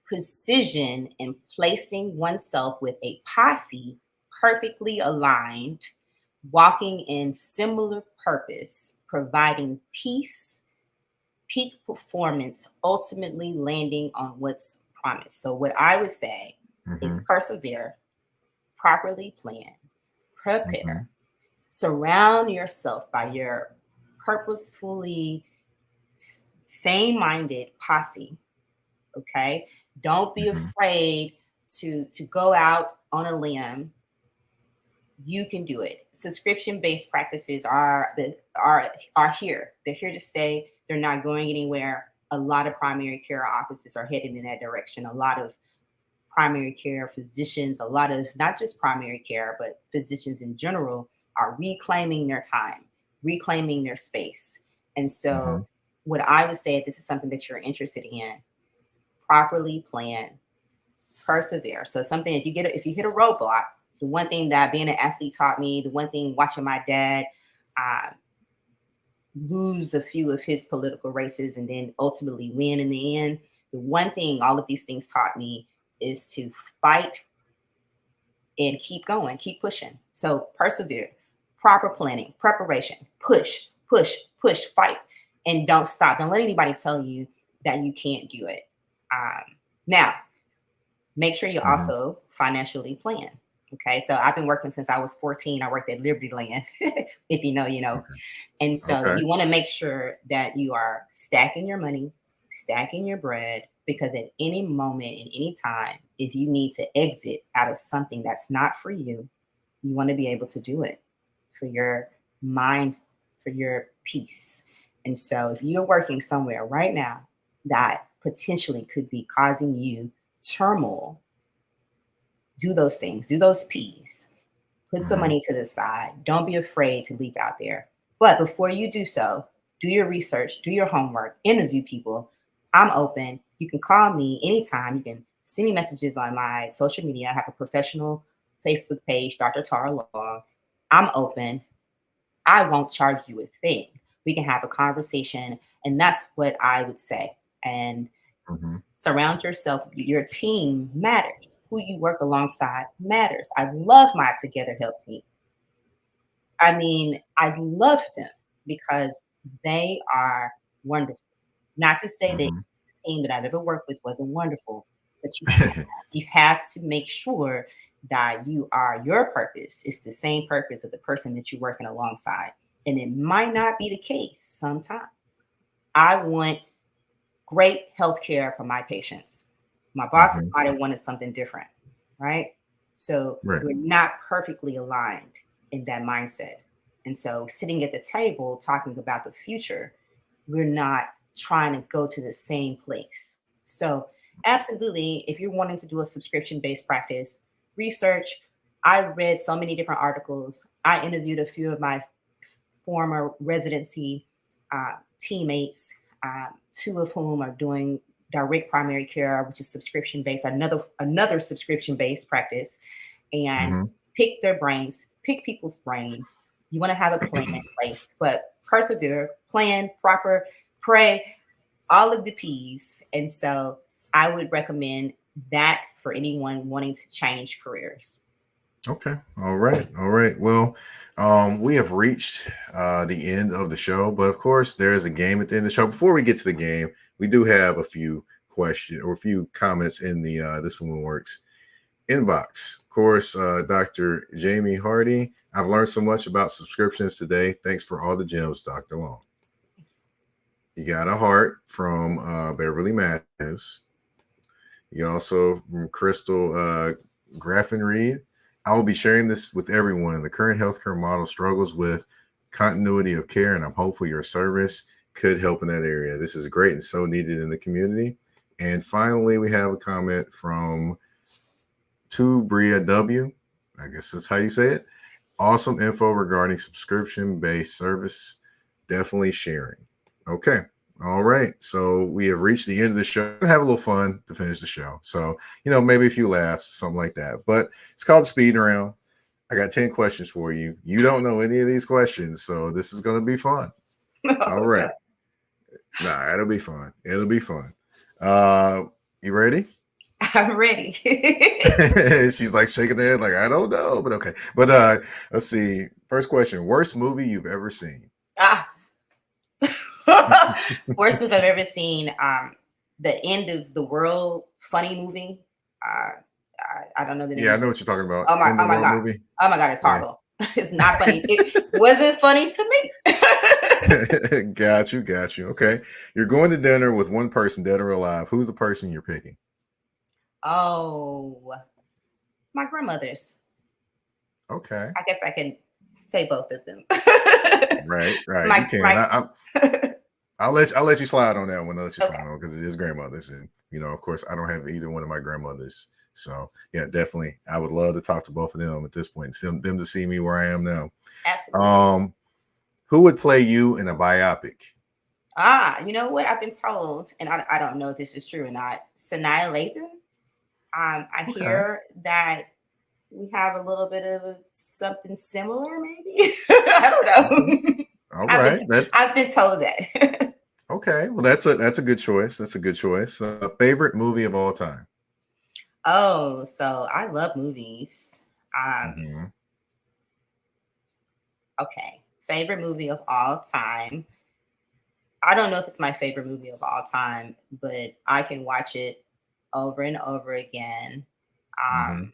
precision in placing oneself with a posse perfectly aligned, walking in similar purpose, providing peace, peak performance, ultimately landing on what's promised. So, what I would say is Hmm. persevere, properly plan, Hmm. prepare, surround yourself by your purposefully same minded posse. Okay. Don't be Hmm. afraid to go out on a limb. You can do it. Subscription based practices are here. They're here to stay. They're not going anywhere. A lot of primary care offices are heading in that direction. A lot of primary care physicians, a lot of not just primary care, but physicians in general are reclaiming their time, reclaiming their space. And Hmm. so, what I would say, if this is something that you're interested in, properly plan, persevere. So something, if you hit a roadblock, the one thing that being an athlete taught me, the one thing watching my dad uh, lose a few of his political races and then ultimately win in the end, the one thing all of these things taught me is to fight and keep going, keep pushing. So persevere, proper planning, preparation, push, push, push, fight, and don't stop. Don't let anybody tell you that you can't do it. Now, make sure you Hmm. also financially plan. Okay, so I've been working since I was 14. I worked at Liberty Land. If you know, you know. Okay. And so Okay. you want to make sure that you are stacking your money, stacking your bread, because at any moment, in any time, if you need to exit out of something that's not for you, you want to be able to do it for your mind, for your peace. And so if you're working somewhere right now that potentially could be causing you turmoil, do those things, do those P's, put some Hmm. money to the side. Don't be afraid to leap out there. But before you do so, do your research, do your homework, interview people. I'm open. You can call me anytime. You can send me messages on my social media. I have a professional Facebook page, Dr. Taura Long. I'm open. I won't charge you a thing. We can have a conversation. And that's what I would say. And Hmm. surround yourself, your team matters. Who you work alongside matters. I love my Together Health team. I mean, I love them because they are wonderful. Not to say that the Hmm. team that I've ever worked with wasn't wonderful, but you have to make sure that your purpose is the same purpose of the person that you're working alongside. And it might not be the case sometimes. I want great healthcare for my patients. My bosses Hmm. might have wanted something different, right? So Right. we're not perfectly aligned in that mindset. And so sitting at the table talking about the future, we're not trying to go to the same place. So, absolutely, if you're wanting to do a subscription based practice, research. I read so many different articles. I interviewed a few of my former residency teammates, two of whom are doing direct primary care, which is subscription based, another subscription based practice, and Mm-hmm. pick their brains, pick people's brains. You want to have a plan in place, but persevere, plan, proper, pray, all of the P's. And so I would recommend that for anyone wanting to change careers. Okay. All right. All right. Well, we have reached the end of the show, but of course, there is a game at the end of the show. Before we get to the game, we do have a few questions or a few comments in the This Woman Works inbox. Of course, Dr. Jamie Hardy, I've learned so much about subscriptions today. Thanks for all the gems, Dr. Long. You got a heart from Beverly Matthews. You also from Crystal Graffin Reed. I will be sharing this with everyone. The current healthcare model struggles with continuity of care, and I'm hopeful your service could help in that area. This is great and so needed in the community. And finally, we have a comment from To Bria W. I guess that's how you say it. Awesome info regarding subscription-based service. Definitely sharing. Okay. All right. So we have reached the end of the show. Have a little fun to finish the show. So, maybe a few laughs, something like that. But it's called Speed Round. I got 10 questions for you. You don't know any of these questions, so this is going to be fun. All right. Nah, it'll be fun. It'll be fun. You ready? I'm ready. She's like shaking her head like, I don't know, but okay. But let's see. First question. Worst movie you've ever seen? Worst movie I've ever seen. The End of the World funny movie. I don't know the name. Yeah, I know what you're talking about. Oh my, End of the oh my World god. movie. Oh my god, it's horrible. Yeah. It's not funny. It wasn't funny to me. Got you. Okay. You're going to dinner with one person, dead or alive. Who's the person you're picking? Oh, my grandmother's. Okay. I guess I can say both of them. Right. You can. I'll let you slide on that one. I'll let you slide on because it is grandmother's, and of course, I don't have either one of my grandmothers. So yeah, definitely, I would love to talk to both of them at this point, and them to see me where I am now. Absolutely. Who would play you in a biopic? You know what? I've been told, and I don't know if this is true or not. Sanaa Lathan. I hear that we have a little bit of something similar, maybe. I don't know. All right. I've been told that. Okay. Well, that's a good choice. That's a good choice. Favorite movie of all time? Oh, so I love movies. Okay. Favorite movie of all time. I don't know if it's my favorite movie of all time, but I can watch it over and over again. I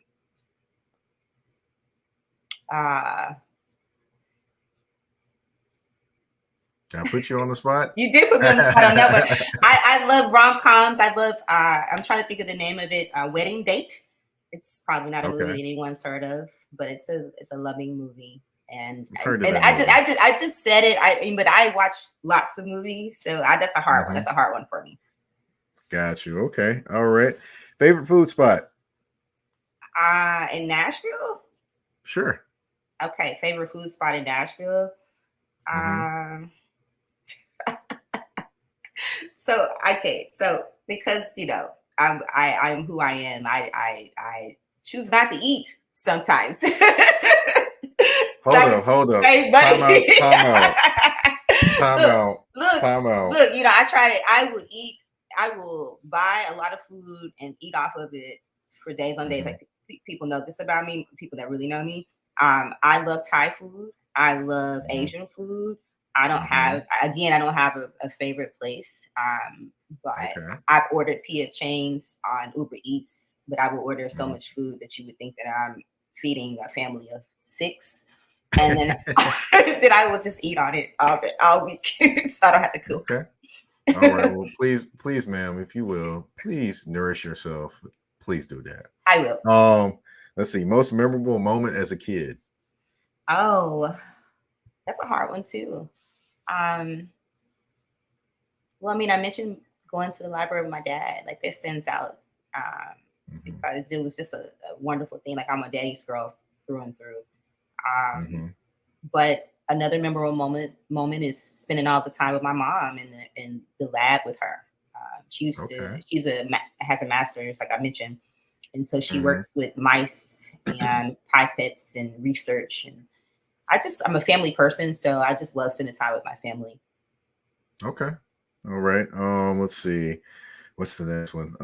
put you on the spot. You did put me on the spot on that one. I love rom-coms. I love. I'm trying to think of the name of it. Wedding Date. It's probably not a movie that anyone's heard of, but it's a loving movie. And I just said it. But I watch lots of movies, so that's a hard one. That's a hard one for me. Got you. Okay. All right. Favorite food spot? In Nashville. Sure. Okay. Favorite food spot in Nashville. So because I'm who I am, I choose not to eat sometimes. Hold up. Time out. Look, I try to. I will buy a lot of food and eat off of it for days on days. Like people know this about me. People that really know me. I love Thai food. I love Asian food. I don't have a favorite place. But I've ordered P.F. chains on Uber Eats, but I will order so much food that you would think that I'm feeding a family of 6. And then that I will just eat on it all week. So I don't have to cook. Okay. All right. Well, please, ma'am, if you will, please nourish yourself. Please do that. I will. Let's see. Most memorable moment as a kid. Oh. That's a hard one too. Um, well, I mean, I mentioned going to the library with my dad. Like this stands out Hmm. because it was just a wonderful thing. Like I'm a daddy's girl through and through. Um, Hmm. but another memorable moment is spending all the time with my mom in the lab with her. She used to Okay. has a master's, like I mentioned, and so she Hmm. works with mice and pipettes and research. And I'm a family person, so I just love spending time with my family. Okay. All right. Let's see. What's the next one?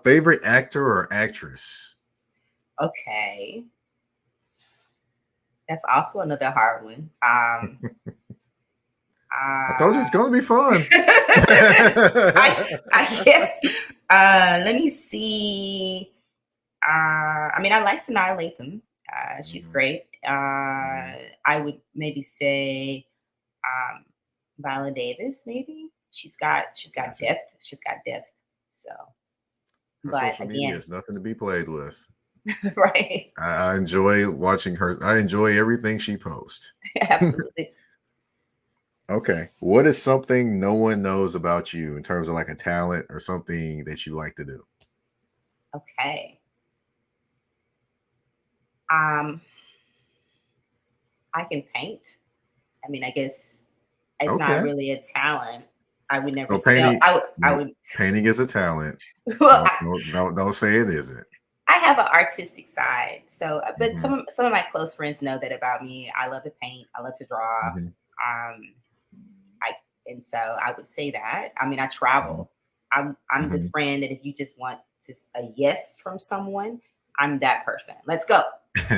Favorite actor or actress? Okay, that's also another hard one. I told you Uh, it's gonna be fun. I guess. Let me see. I mean, I like Sanaa Lathan. She's Mhm, great. mhm. I would maybe say um, Viola Davis. Maybe she's got Gotcha. depth. She's got depth. So, Her but social media again, is nothing to be played with. right? I enjoy watching her. I enjoy everything she posts. Absolutely. Okay. What is something no one knows about you in terms of like a talent or something that you like to do? Okay. Um, I can paint. I mean, I guess it's not Okay. really a talent. I would never No sell. painting. I No, would. painting is a talent. Well, Don't say it isn't. I have an artistic side. So, but Hmm. some of my close friends know that about me. I love to paint. I love to draw. Hmm. Um, I and so I would say that. I mean, I travel. I'm the Hmm. friend that if you just want a yes from someone, I'm that person. Let's go.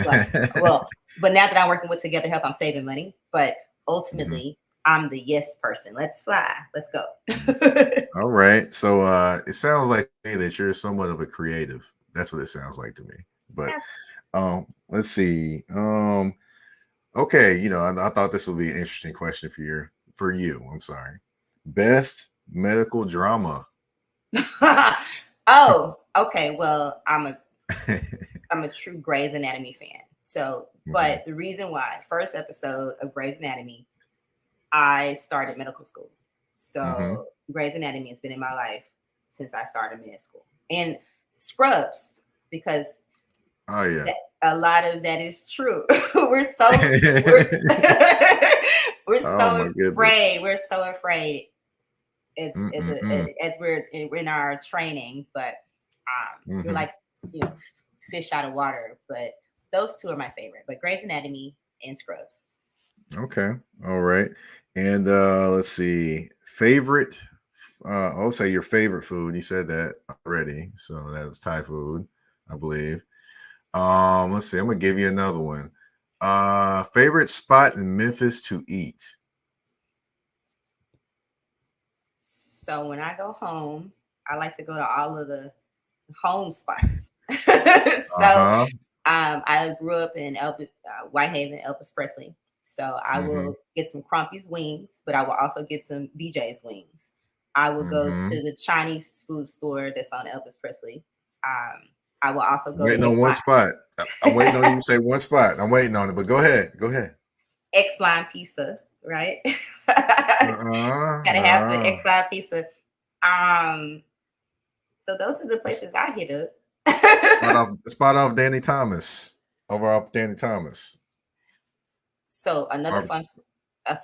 But well, but now that I'm working with Together Health, I'm saving money. But Hmm. ultimately, I'm the yes person. Let's fly. Let's go. All right. So it sounds like to me that you're somewhat of a creative. That's what it sounds like to me. But let's see. Okay, I thought this would be an interesting question for you. I'm sorry. Best medical drama. Oh, okay. Well, I'm a true Grey's Anatomy fan. So, Hmm. but the reason why, first episode of Grey's Anatomy, I started medical school. Hmm. So, Grey's Anatomy has been in my life since I started med school. And Scrubs, because Oh yeah. a lot of that is true. We're we're Oh so my goodness. afraid. We're so afraid Mm-mm-mm. as we're in our training, but we're Hmm. like fish out of water. But those two are my favorite. But Grey's Anatomy and Scrubs. Okay. All right. And let's see. Favorite I'll say your favorite food. You said that already. So that was Thai food, I believe. Let's see. I'm gonna give you another one. Favorite spot in Memphis to eat. So when I go home, I like to go to all of the home spots. So Uh-huh. I grew up in Whitehaven, Elvis Presley. So I Mm-hmm. will get some Crumpy's wings, but I will also get some BJ's wings. I will go Mm-hmm. to the Chinese food store that's on Elvis Presley. Um, I will also go to Waiting on one spot. I'm waiting on you to say one spot. I'm waiting on it, but go ahead. Go ahead. X Line Pizza, right? Gotta have some Uh-uh. X Line Pizza. Um, so those are the Uh. places I hit up. Spot off Danny Thomas. Over off Danny Thomas. So Barb-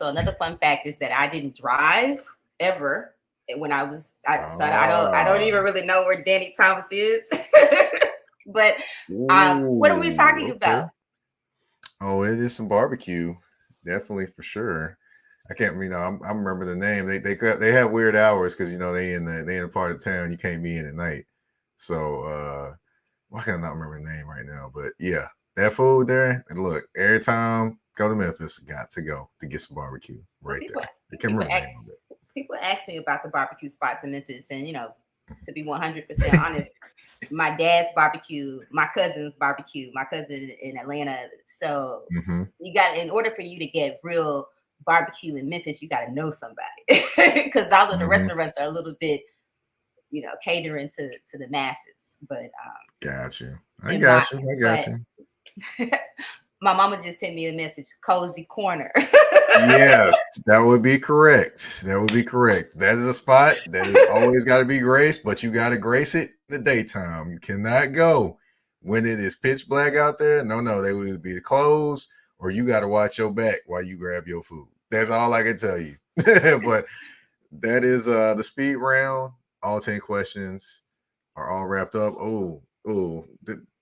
another fun fact is that I didn't drive ever when I don't Ah. even really know where Danny Thomas is. But what are we Ooh, talking okay. about? Oh, it is some barbecue. Definitely for sure. I can't, I remember the name. They have weird hours because they in a part of town you can't be in at night. So why can I not remember the name right now? But yeah, that food there. And look, every time go to Memphis, got to go to get some barbecue Well, right people there. I can't people remember the ask name of it. people ask me about the barbecue spots in Memphis, and to be 100% honest, my dad's barbecue, my cousin's barbecue, my cousin in Atlanta. So Hmm. you got in order for you to get real barbecue in Memphis, you got to know somebody because all of the Hmm. restaurants are a little bit, catering to the masses. But Got you. I in my got you. I got but you. My mama just sent me a message, cozy corner. Yes, that would be correct. That would be correct. That is a spot that is always got to be graced, but you got to grace it in the daytime. You cannot go when it is pitch black out there. No, they will either be closed or you got to watch your back while you grab your food. That's all I can tell you. But that is the speed round. All 10 questions are all wrapped up.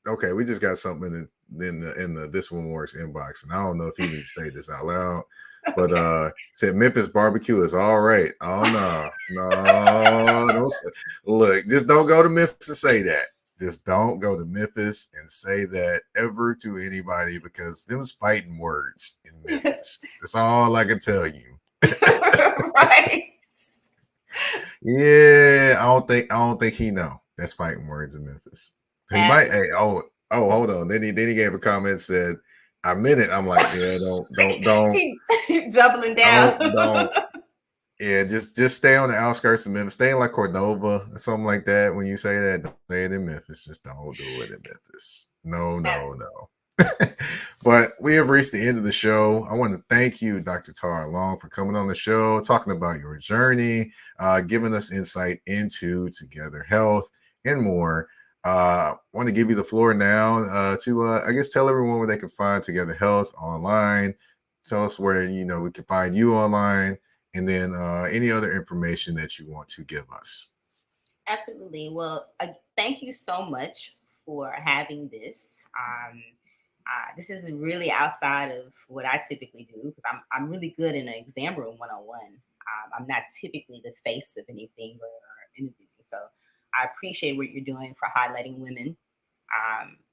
Okay. We just got something in the This One Works inbox, and I don't know if you need to say this out loud. But said Memphis barbecue is all right. Oh no, don't look. Just don't go to Memphis and say that. Just don't go to Memphis and say that ever to anybody, because them's fighting words in Memphis. That's all I can tell you. Right. Yeah, I don't think he know. That's fighting words in Memphis. He might. Hey, hold on. Then he gave a comment, said, "I meant it." I'm like, yeah, don't doubling down. don't. Yeah, just stay on the outskirts of Memphis. Stay in like Cordova or something like that. When you say that, don't say it in Memphis. Just don't do it in Memphis. No. But we have reached the end of the show. I want to thank you, Dr. Taura Long, for coming on the show, talking about your journey, giving us insight into Together Health and more. I want to give you the floor now to, I guess, tell everyone where they can find Together Health online. Tell us where, we can find you online, and then any other information that you want to give us. Absolutely. Well, thank you so much for having this. This is really outside of what I typically do, because I'm really good in an exam room one-on-one. I'm not typically the face of anything or interviewing. So I appreciate what you're doing for highlighting women.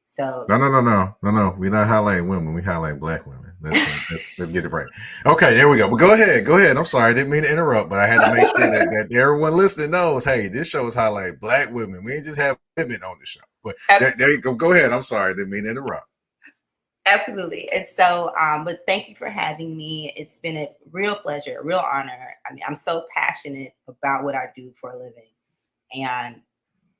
So No. We're not highlighting women. We highlight Black women. Let's get it right. Okay, there we go. But go ahead. I'm sorry, I didn't mean to interrupt, but I had to make sure that everyone listening knows, hey, this show is highlight Black women. We ain't just have women on the show. But there you go. Go ahead. I'm sorry, I didn't mean to interrupt. Absolutely. And so, but thank you for having me. It's been a real pleasure, a real honor. I mean, I'm so passionate about what I do for a living. And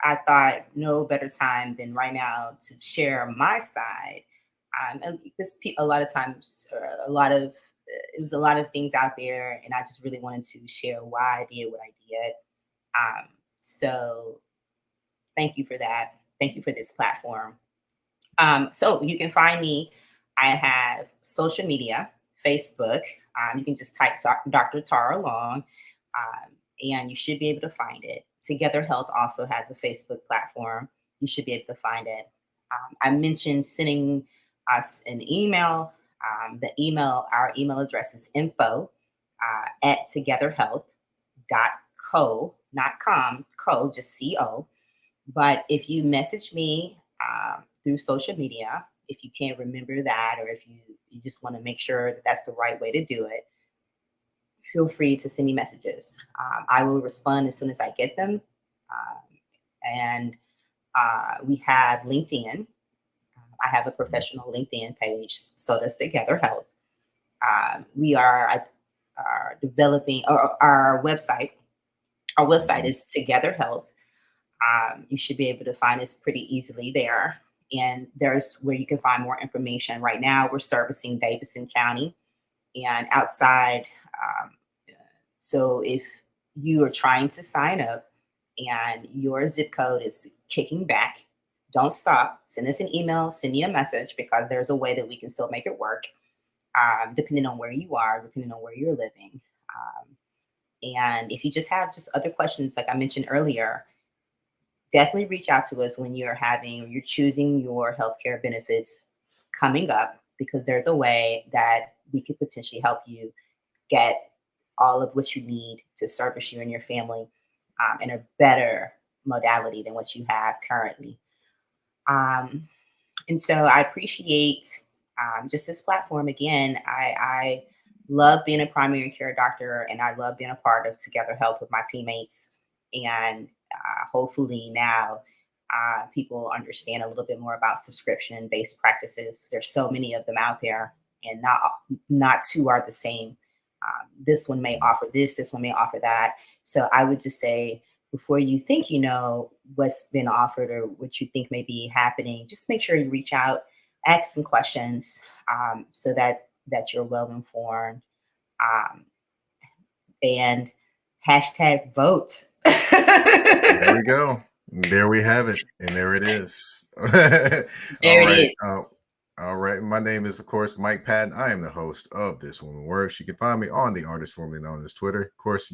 I thought no better time than right now to share my side. And because a lot of times, it was a lot of things out there, and I just really wanted to share why I did what I did. So thank you for that. Thank you for this platform. So you can find me. I have social media, Facebook. You can just type Dr. Taura Long, and you should be able to find it. Together Health also has a Facebook platform. You should be able to find it. I mentioned sending us an email. Our email address is info at togetherhealth.co, not com, co, just co. But if you message me through social media, if you can't remember that, or if you just want to make sure that that's the right way to do it, feel free to send me messages. I will respond as soon as I get them. And we have LinkedIn. I have a professional LinkedIn page, so does Together Health. We are developing our website. Our website is Together Health. You should be able to find us pretty easily there. And there's where you can find more information. Right now, we're servicing Davidson County and outside. So if you are trying to sign up and your zip code is kicking back, don't stop. Send us an email, send me a message, because there's a way that we can still make it work, depending on where you are, depending on where you're living. And if you just have other questions, like I mentioned earlier, definitely reach out to us when you're choosing your healthcare benefits coming up, because there's a way that we could potentially help you get all of what you need to service you and your family in a better modality than what you have currently. And so I appreciate just this platform. Again, I love being a primary care doctor, and I love being a part of Together Health with my teammates. And hopefully now people understand a little bit more about subscription-based practices. There's so many of them out there, and not two are the same. This one may offer this one may offer that. So I would just say, before you think you know what's been offered or what you think may be happening, just make sure you reach out. ask some questions so that you're well informed. Um, and hashtag vote. There we go. There we have it. And there it is. All There it right. is. All right. My name is, of course, Mike Patton. I am the host of This Woman Works. You can find me on the artist formerly known as Twitter. Of course,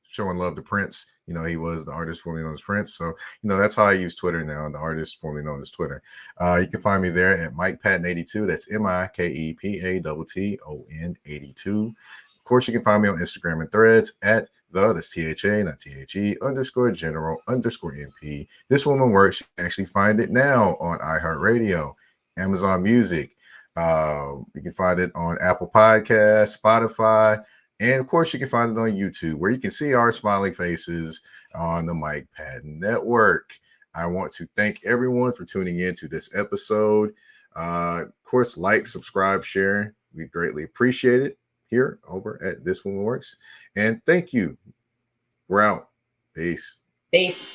showing love to Prince. He was the artist formerly known as Prince. So, that's how I use Twitter now, the artist formerly known as Twitter. You can find me there at Mike Patton82. That's MikePatton 82. Of course, you can find me on Instagram and Threads at that's THA, not THE, _general_MP. This Woman Works. You can actually find it now on iHeartRadio, Amazon Music. You can find it on Apple Podcasts, Spotify, and of course, you can find it on YouTube, where you can see our smiling faces on the Mike Patton Network. I want to thank everyone for tuning in to this episode. Of course, like, subscribe, share. We greatly appreciate it here over at This Woman Works. And thank you. We're out. Peace. Peace.